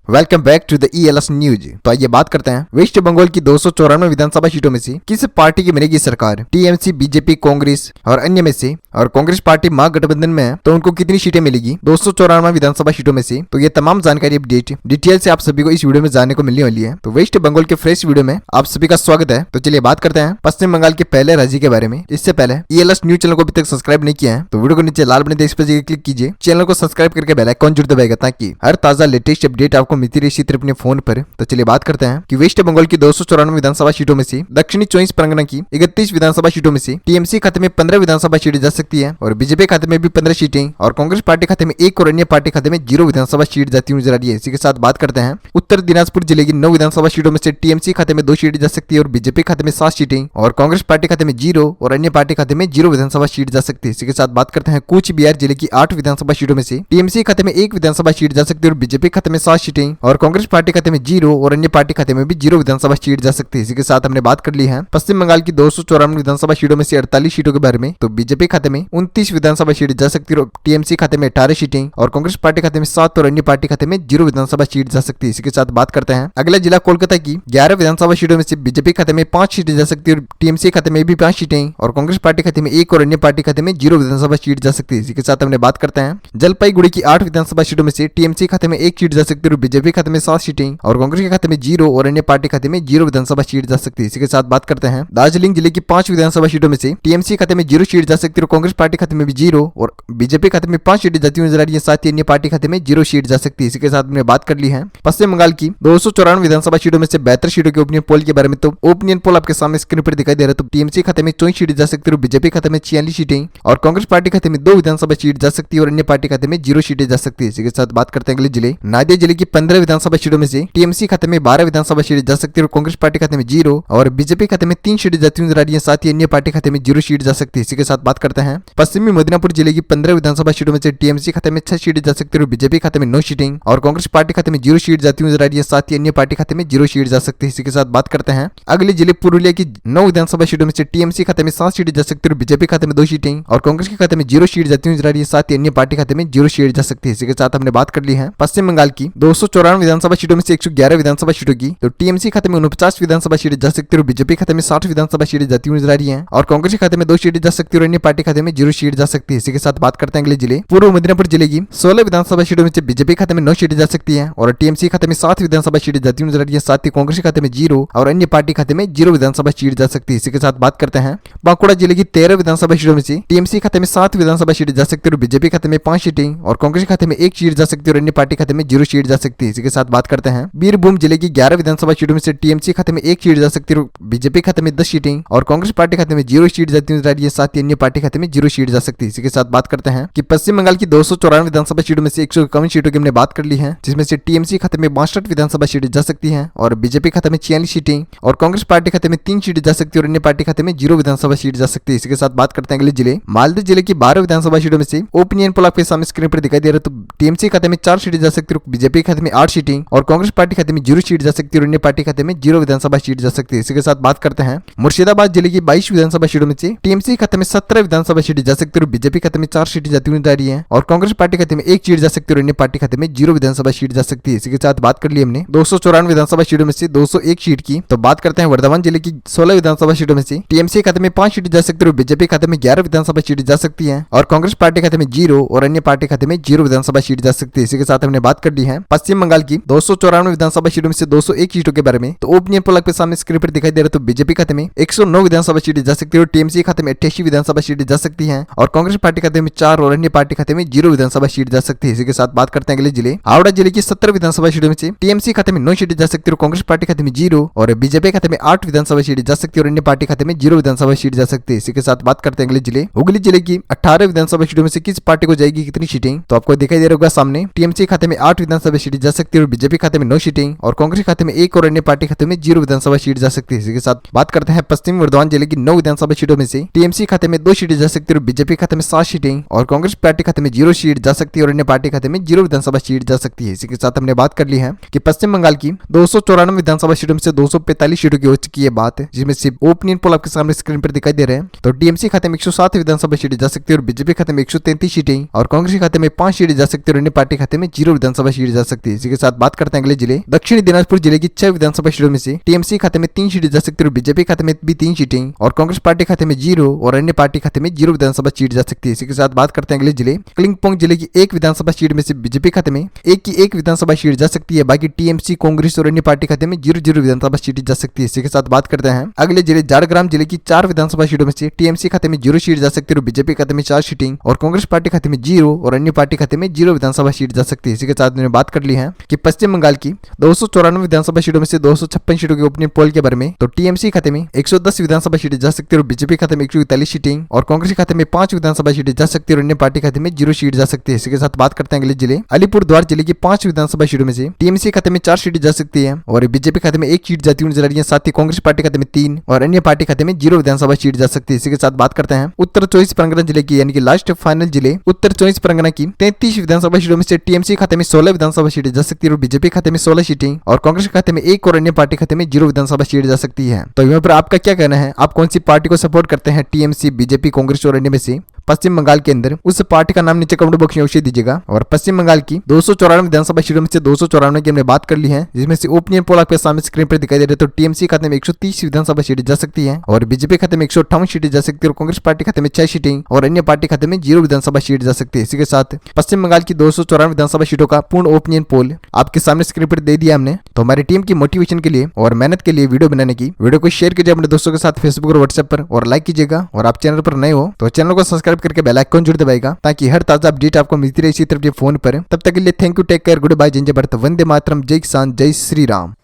Welcome back to the ELS news. तो आइए बात करते हैं वेस्ट बंगाल की 294 विधानसभा सीटों में से किस पार्टी की बनेगी सरकार। टीएमसी, बीजेपी, कांग्रेस और अन्य में से। और कांग्रेस पार्टी महागठबंधन में है तो उनको कितनी सीटें मिलेगी 294 विधानसभा सीटों में से। तो ये तमाम जानकारी अपडेट डिटेल से आप सभी को इस वीडियो में जानने को मिलने वाली है। तो वेस्ट बंगाल के फ्रेश वीडियो में आप सभी का स्वागत है। तो चलिए बात करते हैं पश्चिम बंगाल के पहले राज्य के बारे में। इससे पहले ELS न्यूज चैनल को अभी तक सब्सक्राइब नहीं किया है तो वीडियो को नीचे लाल बटन इस पर क्लिक कीजिए, चैनल को सब्सक्राइब करके बेल आइकन जरूर दबाएगा ताकि हर ताजा लेटेस्ट अपडेट आपको मिलती रहे इसी तरह अपने फोन पर। तो चलिए बात करते हैं कि वेस्ट बंगाल की 294 विधानसभा सीटों में से दक्षिणी 24 परगना की 31 विधानसभा सीटों में से टीएमसी खाते में 15 विधानसभा सीटें जा सकती है और बीजेपी खाते में भी 15 सीटें और कांग्रेस पार्टी खाते में 1 और अन्य पार्टी खाते में 0 विधानसभा सीट जाती हुई नजर आ रही है। इसी के साथ बात करते हैं उत्तर दिनाजपुर जिले की 9 विधानसभा सीटों में से टीएमसी खाते में 2 सीटें जा सकती है और बीजेपी खाते में 7 सीटें और कांग्रेस पार्टी खाते में 0 और अन्य पार्टी खाते में 0 विधानसभा सीट जा सकती है। इसी के साथ बात करते हैं कूच बिहार जिले की 8 विधानसभा सीटों में से टीएमसी खाते में 1 विधानसभा सीट जा सकती है और बीजेपी खाते में 7 सीटें और कांग्रेस पार्टी खाते में 0 और अन्य पार्टी खाते में भी 0 विधानसभा सीट जा सकती है। इसी के साथ हमने बात कर ली है पश्चिम बंगाल की 294 विधानसभा सीटों में से 48 सीटों के बारे में। तो बीजेपी खाते में 29 विधानसभा सीट जा सकती है और टीएमसी खाते में 18 सीटें और कांग्रेस पार्टी खाते में 7 और अन्य पार्टी खाते में 0 विधानसभा सीट जा सकती है। इसी के साथ बात करते हैं अगला जिला कोलकाता की 11 विधानसभा सीटों में से बीजेपी खाते में 5 सीटें जा सकती है और टीएमसी खाते में भी 5 सीटें और कांग्रेस पार्टी खाते में 1 और अन्य पार्टी खाते में 0 विधानसभा सीट जा सकती है। इसी के साथ हमने बात करते हैं जलपाईगुड़ी की 8 विधानसभा सीटों में से टीएमसी खाते में 1 सीट जा सकती है और बीजेपी खाते में 7 सीटें और कांग्रेस के खाते में 0 और अन्य पार्टी खाते में 0 विधानसभा सीट जा सकती है। इसी के साथ बात करते हैं दार्जिलिंग जिले की 5 विधानसभा सीटों में से टीएमसी खाते में 0 सीट जा सकती है और कांग्रेस पार्टी खाते में भी 0 और बीजेपी खाते में 5 सीटें जाती हुई नजर आ रही है, साथ ही अन्य पार्टी खाते में 0 सीट जा सकती है। इसी के साथ हमने बात कर ली है पश्चिम बंगाल की 294 विधानसभा सीटों में से 72 सीटों के ओपिनियन पोल के बारे में। तो ओपिनियन पोल आपके सामने स्क्रीन पर दिखाई दे रहा है। तो टीएमसी खाते में 24 सीटें जा सकती है और बीजेपी खाते में 46 सीटें और कांग्रेस पार्टी खाते में 2 विधानसभा सीट जा सकती है और अन्य पार्टी खाते में 0 सीटें जा सकती है। इसी के साथ बात करते हैं अगले जिले नादिया जिले की 15 विधानसभा सीटों में से टीएमसी खाते में 12 विधानसभा सीटें जा सकती है और कांग्रेस पार्टी खाते में 0 और बीजेपी खाते में 3 सीटें जाती हुई नजर आ रही है, साथ ही अन्य पार्टी खाते में 0 सीट जा सकती है। इसी के साथ बात करते हैं पश्चिमी मिदनापुर जिले की 15 विधानसभा सीटों में से टीएमसी खाते में 6 सीटें जा सकती है और बीजेपी खाते में 9 सीटें और कांग्रेस पार्टी खाते में 0 सीट जाती हुई नजर आ रही है, साथ ही अन्य पार्टी खाते में 0 सीट जा सकती है। इसी के साथ बात करते हैं अगले जिले पुरुलिया की 9 विधानसभा सीटों में से टीएमसी खाते में 7 सीटें जा सकती है और बीजेपी खाते में 2 सीटें और कांग्रेस के खाते में 0 सीट जाती हुई नजर आ रही है, साथ ही अन्य पार्टी खाते में 0 सीट जा सकती है। इसी के साथ हमने बात कर ली है पश्चिम बंगाल की 294 विधानसभा सीटों में से 111 विधानसभा सीटों की। तो टीएमसी खाते में 49 विधानसभा सीटें जा सकती है और बीजेपी खाते में 60 विधानसभा सीटें जाती हुई नजर आ रही है और कांग्रेस के खाते में 2 सीटें जा सकती है और अन्य पार्टी खाते में 0 सीट जा सकती है। इसी के साथ बात करते हैं अगले जिले पूर्व मिदनापुर जिले की 16 विधानसभा सीटों में से बीजेपी खाते में 9 सीटें जा सकती है और टीएमसी खाते में 7 विधानसभा सीटें जाती हुई नजर आ रही है, साथ ही कांग्रेस के खाते में 0 और अन्य पार्टी खाते में 0 विधानसभा सीट जा सकती है। इसी के साथ बात करते हैं बांकुड़ा जिले की 13 विधानसभा सीटों में से टीएमसी खाते में 7 विधानसभा सीटें जा सकती है और बीजेपी खाते में 5 सीटें और कांग्रेस खाते में 1 सीट जा सकती है और अन्य पार्टी खाते में 0 सीट जा सकती है। इसी के साथ बात करते हैं बीरभूम जिले की 11 विधानसभा सीटों में से टीएमसी खाते में 1 सीट जा सकती है और बीजेपी खाते में 10 सीटें और कांग्रेस पार्टी खाते में 0 सीट जाती हुई नजर आ रही है, साथ ही अन्य पार्टी खाते में 0 सीट जा सकती है। इसी के साथ बात करते हैं कि पश्चिम बंगाल की 294 विधानसभा सीटों में से 151 सीटों की हमने बात कर ली है, जिसमें से टीएमसी खाते में 62 विधानसभा सीटें जा सकती है और बीजेपी खाते में 46 सीटें और कांग्रेस पार्टी खाते में 3 सीटें जा सकती है और अन्य पार्टी खाते में 0 विधानसभा सीट जा सकती है। इसी के साथ बात करते हैं अगले जिले मालदा जिले की 12 विधानसभा सीटों में से ओपिनियन पोल आपके सामने स्क्रीन पर दिखाई दे रहा है। तो टीएमसी खाते में 4 सीटें जा सकती है और बीजेपी खाते में 8 सीटें और कांग्रेस पार्टी खाते में 0 सीट जा सकती है और अन्य पार्टी खाते में 0 विधानसभा सीट जा सकती है। इसी के साथ बात करते हैं मुर्शिदाबाद जिले की 22 विधानसभा सीटों में से टीएमसी खाते में 17 विधानसभा सीटें जा सकती है और बीजेपी खाते में 4 सीटें जाती हुई नजर आ रही है और कांग्रेस पार्टी खाते में 1 सीट जा सकती है और अन्य पार्टी खाते में 0 विधानसभा सीट जा सकती है। इसी के साथ बात कर ली हमने 294 विधानसभा सीटों में से 201 सीट की। तो बात करते हैं वर्धमान जिले की 16 विधानसभा सीटों में से टीएमसी खाते में 5 सीटें जा सकती है और बीजेपी खाते में 11 विधानसभा सीटें जा सकती है और कांग्रेस पार्टी खाते में 0 और अन्य पार्टी खाते में 0 विधानसभा सीट जा सकती है। इसी के साथ हमने बात कर ली है पश्चिम बंगाल की 294 विधानसभा सीटों में से 201 सीटों के बारे में। तो ओपिनियन पोल आपके सामने स्क्रीन पर दिखाई दे रहा है। तो बीजेपी खाते में 109 विधानसभा सीटें जा सकती है और टीएमसी खाते में 88 विधानसभा सीटें जा सकती है और कांग्रेस पार्टी खाते में 4 और अन्य पार्टी खाते में 0 विधानसभा सीट जा सकती है। इसी के साथ बात करते हैं अगले जिले हावड़ा जिले की 17 विधानसभा सीटों में से टीएमसी खाते में 9 सीटें जा सकती है और कांग्रेस पार्टी खाते में 0 और बीजेपी खाते में 8 विधानसभा सीटें जा सकती है और अन्य पार्टी खाते में 0 विधानसभा सीट जा सकती है। इसी के साथ बात करते हैं अगले जिले हुगली जिले की 18 विधानसभा सीटों में से किस पार्टी को जाएगी कितनी सीटें। तो आपको दिखाई दे रहा होगा सामने टीएमसी खाते में 8 विधानसभा सीटें जा सकती है और बीजेपी खाते में 9 सीटें और कांग्रेस खाते में 1 और अन्य पार्टी खाते में 0 विधानसभा सीट जा सकती है। इसी के साथ बात करते हैं पश्चिमी वर्धमान जिले की 9 विधानसभा सीटों में से टीएमसी खाते में 2 सीटें जा सकती है और बीजेपी खाते में 7 सीटें और कांग्रेस पार्टी खाते में 0 सीट जा सकती है और अन्य पार्टी खाते में 0 विधानसभा सीट जा सकती है। इसी के साथ हमने बात कर ली है कि पश्चिम बंगाल की 294 विधानसभा सीटों में से 245 सीटों की हो चुकी है बात, जिसमें से ओपिनियन पोल आपके सामने स्क्रीन पर दिखाई दे रहे हैं। तो टीएमसी खाते में 107 विधानसभा सीटें जा सकती है और बीजेपी खाते में 133 सीटें और कांग्रेस खाते में 5 सीटें जा सकती है और अन्य पार्टी खाते में 0 विधानसभा सीट जा सकती है। इसी के साथ बात करते हैं अगले जिले दक्षिणी दिनाजपुर जिले की 6 विधानसभा सीटों में से टीएमसी खाते में 3 सीटें जा सकती है और बीजेपी खाते में भी 3 सीटें और कांग्रेस पार्टी खाते में 0 और अन्य पार्टी खाते में 0 विधानसभा सीट जा सकती है। इसी के साथ बात करते हैं अगले जिले क्लिंगपोंग जिले की 1 विधानसभा सीट में से बीजेपी खाते में एक विधानसभा सीट जा सकती है, बाकी टीएमसी कांग्रेस और अन्य पार्टी खाते में 0 विधानसभा सीट जा सकती है। इसी के साथ बात करते हैं अगले जिले झारग्राम जिले की 4 विधानसभा सीटों में से टीएमसी खाते में 0 सीट जा सकती है और बीजेपी खाते में 4 सीटें और कांग्रेस पार्टी खाते में 0 और अन्य पार्टी खाते में 0 विधानसभा सीट जा सकती है। इसी के साथ मैंने बात कर ली है कि पश्चिम बंगाल की 294 विधानसभा सीटों में से 256 सीटों के ओपिनियन पोल के बारे में, तो टीएमसी खाते में 110 विधानसभा सीटें जा सकती है और बीजेपी खाते में 141 सीटें और कांग्रेस खाते में 5 विधानसभा सीटें जा सकती है और अन्य पार्टी खाते में 0 सीट जा सकती है। इसी के साथ बात करते हैं अगले जिले अलीपुरद्वार जिले की 5 विधानसभा सीटों में से टीएमसी खाते में 4 सीटें जा सकती है और बीजेपी खाते में 1 सीट जाती हुई नजर आ रही है, साथ ही कांग्रेस पार्टी खाते में 3 और अन्य पार्टी खाते में 0 विधानसभा सीट जा सकती है। इसी के साथ बात करते हैं उत्तर 24 परगना जिले की यानी कि लास्ट फाइनल जिले उत्तर 24 परगना की 33 विधानसभा सीटों में से टीएमसी खाते में 16 विधानसभा सीटें जा सकती है और बीजेपी खाते में 16 सीटें और कांग्रेस खाते में 1 और अन्य पार्टी खाते में 0 विधानसभा सीट जा सकती है। तो यहाँ पर आपका क्या कहना है, आप कौन सी पार्टी को सपोर्ट करते हैं, टीएमसी, बीजेपी, कांग्रेस और अन्य में से पश्चिम बंगाल के अंदर? उस पार्टी का नाम नीचे कमेंट बॉक्स में अवश्य दीजिएगा। और पश्चिम बंगाल की 294 विधानसभा सीटों में से 294 की हमने बात कर ली है, जिसमें से ओपिनियन पोल आपके सामने स्क्रीन पर दिखाई दे रहे हैं। तो टीएमसी खाते में 130 विधानसभा सीटें जा सकती है और बीजेपी खाते में 158 सीटें जा सकती है और कांग्रेस पार्टी खाते में 6 सीटें और अन्य पार्टी खाते में 0 विधानसभा सीट जा सकती है। इसी के साथ पश्चिम बंगाल की 294 विधानसभा सीटों का पूर्ण ओपिनियन पोल आपके सामने स्क्रीन पर दे दिया हमने। तो हमारी टीम की मोटिवेशन के लिए और मेहनत के लिए वीडियो बनाने की, वीडियो को शेयर कीजिए अपने दोस्तों के साथ फेसबुक और व्हाट्सएप पर और लाइक कीजिएगा। और आप चैनल पर नए हो तो चैनल को सब्सक्राइब करके बेल आइकन जरूर दबाएगा ताकि हर ताजा अपडेट आपको मिलती रहे इसी तरफ फोन पर। तब तक के लिए thank you, take care, goodbye, जय भारत, वंदे मातरम, जय किसान, जय श्री राम।